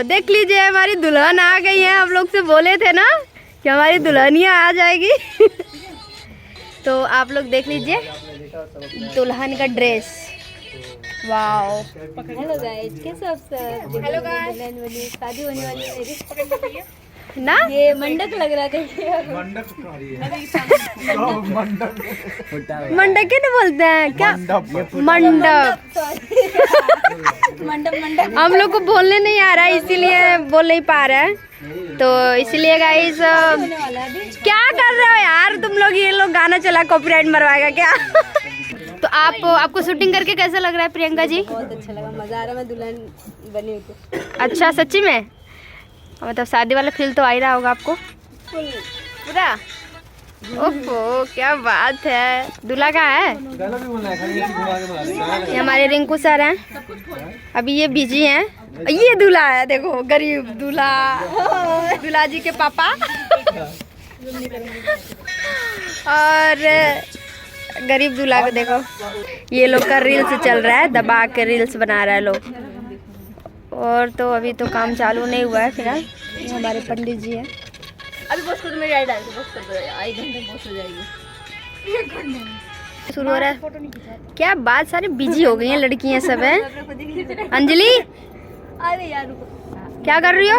देख लीजिए हमारी दुल्हन आ गई है। हम लोग से बोले थे ना कि हमारी दुल्हनिया आ जाएगी। तो आप लोग देख लीजिए दुल्हन का ड्रेस। वाओ। हेलो गाइस, कैसे आप सब? Hello guys. शादी होने वाली है मेरी ना ये मंडक लग रहा था। मंडप के नहीं बोलते हैं क्या? मंडप। मंडप हम लोग को बोलने नहीं आ रहा है इसीलिए बोल नहीं पा रहे हैं। तो इसलिए गाइस क्या कर रहे हो यार तुम लोग? ये लोग गाना चला कॉपीराइट मरवाएगा क्या? तो आपको शूटिंग करके कैसा लग रहा है प्रियंका जी? बहुत अच्छा लगा, मजा आ रहा है। मैं दुल्हन बनी हुई तो। अच्छा सच्ची में? मतलब शादी वाला फील तो आ ही रहा होगा आपको पूरा। ओहो क्या बात है। दूल्हा कहाँ है? ये हमारे रिंकू सर हैं, अभी ये बिजी हैं। ये दूल्हा है, देखो गरीब दूल्हा, दूल्हा जी के पापा। और गरीब दूल्हा को देखो, ये लोग का रील्स चल रहा है, दबा के रील्स बना रहा है लोग। और तो अभी तो काम चालू नहीं हुआ है फिलहाल। ये हमारे पंडित जी हैं। अभी बस कर मेरी डाल दो, बस कर दो, 1 घंटे में बस हो जाएगी। शुरू हो रहा है। क्या बात, सारी बिजी हो गई हैं लड़कियां सब हैं। अंजलि अरे यार रुको, क्या कर रही हो?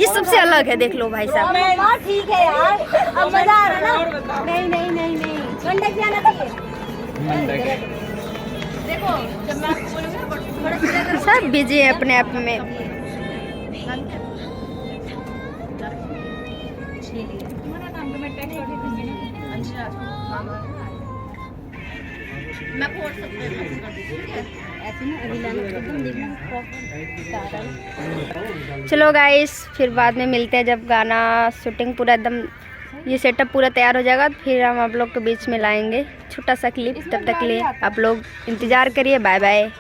ये सबसे अलग है, देख लो भाई साहब। ठीक है यार, अब मजा आ रहा है ना। नहीं मंडक जाना चाहिए। देखो जब मैं आपको बोलूँगा सब बिजी है अपने आप में। चलो गाइस, फिर बाद में मिलते हैं जब गाना शूटिंग पूरा एकदम ये सेटअप पूरा तैयार हो जाएगा। फिर हम आप लोग के बीच में लाएंगे छोटा सा क्लिप। तब तक के लिए आप लोग इंतज़ार करिए। Bye bye.